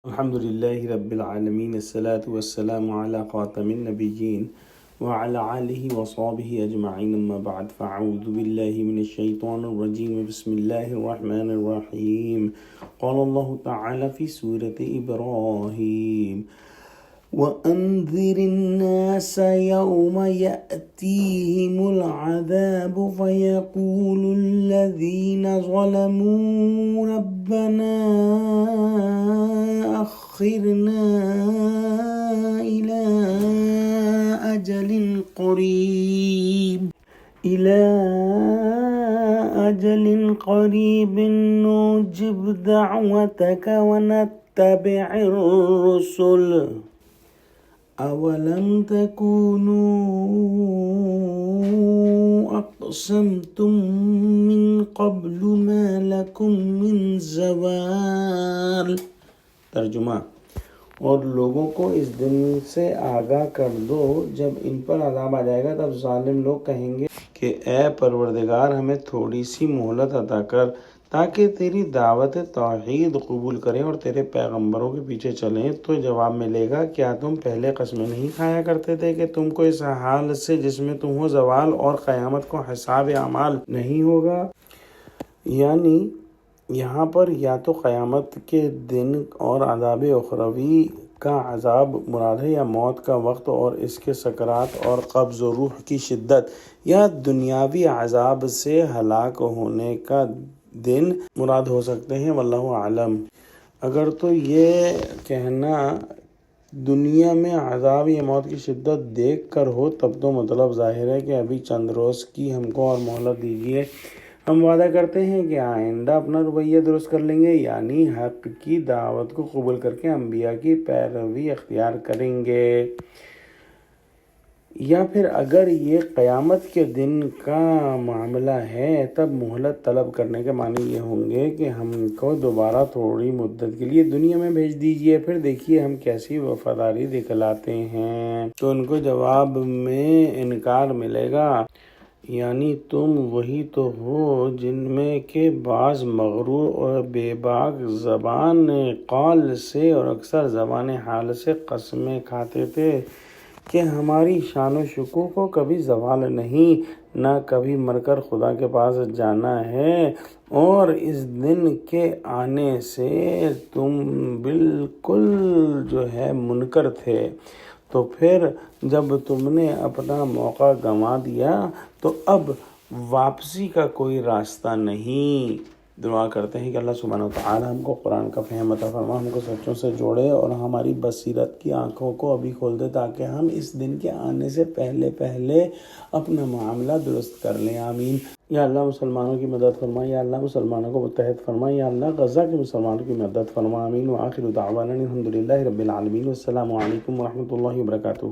الحمد لله رب العالمين الصلاة والسلام على خاتم النبيين وعلى آله وصحبه أجمعين أما بعد فأعوذ بالله من الشيطان الرجيم بسم الله الرحمن الرحيم قال الله تعالى في سورة إبراهيم وأنذر الناس يوم يأتيهم العذاب فيقول الذين ظلموا ربنا أخرنا إلى أجل قريب نجب دعوتك ونتبع الرسل أولم تكونوا أقسمتم من قبل ما لكم من زوال۔ ترجمہ: اور لوگوں کو اس دن سے آگاہ کر دو جب ان پر عذاب آ جائے گا، تب ظالم لوگ کہیں گے کہ اے پروردگار ہمیں تھوڑی سی مہلت عطا کر تاکہ تیری دعوت توحید قبول کریں اور تیرے پیغمبروں کے پیچھے چلیں۔ تو جواب ملے گا، کیا تم پہلے قسمیں نہیں کھایا کرتے تھے کہ تم کو اس حال سے جس میں تم ہو زوال اور قیامت کو حساب اعمال نہیں ہوگا؟ یعنی یہاں پر یا تو قیامت کے دن اور عذاب اخروی کا عذاب مراد ہے، یا موت کا وقت اور اس کے سکرات اور قبض و روح کی شدت، یا دنیاوی عذاب سے ہلاک ہونے کا دن مراد ہو سکتے ہیں، واللہ عالم۔ اگر تو یہ کہنا دنیا میں عذاب یا موت کی شدت دیکھ کر ہو تب تو مطلب ظاہر ہے کہ ابھی چند روز کی ہم کو اور مہلت دیجیے، ہم وعدہ کرتے ہیں کہ آئندہ اپنا رویہ درست کر لیں گے، یعنی حق کی دعوت کو قبول کر کے انبیاء کی پیروی اختیار کریں گے۔ یا پھر اگر یہ قیامت کے دن کا معاملہ ہے تب مہلت طلب کرنے کے معنی یہ ہوں گے کہ ہم کو دوبارہ تھوڑی مدت کے لیے دنیا میں بھیج دیجئے، پھر دیکھیے ہم کیسی وفاداری دکھلاتے ہیں۔ تو ان کو جواب میں انکار ملے گا، یعنی تم وہی تو ہو جن میں کہ بعض مغرور اور بے باک زبان قول سے اور اکثر زبان حال سے قسمیں کھاتے تھے کہ ہماری شان و شکوہ کو کبھی زوال نہیں، نہ کبھی مر کر خدا کے پاس جانا ہے، اور اس دن کے آنے سے تم بالکل منکر تھے۔ تو پھر جب تم نے اپنا موقع گنوا دیا تو اب واپسی کا کوئی راستہ نہیں۔ دعا کرتے ہیں کہ اللہ سبحانہ وتعالی ہم کو قرآن کا فہم عطا فرما، ہم کو سچوں سے جوڑے اور ہماری بصیرت کی آنکھوں کو ابھی کھول دے تاکہ ہم اس دن کے آنے سے پہلے اپنا معاملہ درست کر لیں۔ آمین۔ یا اللہ مسلمانوں کی مدد فرما، یا اللہ مسلمانوں کو متحد فرما، یا اللہ غزہ کے مسلمانوں کی مدد فرما۔ آمین۔ وآخر دعوانا الحمد للہ رب العالمین۔ والسلام علیکم ورحمۃ اللہ وبرکاتہ۔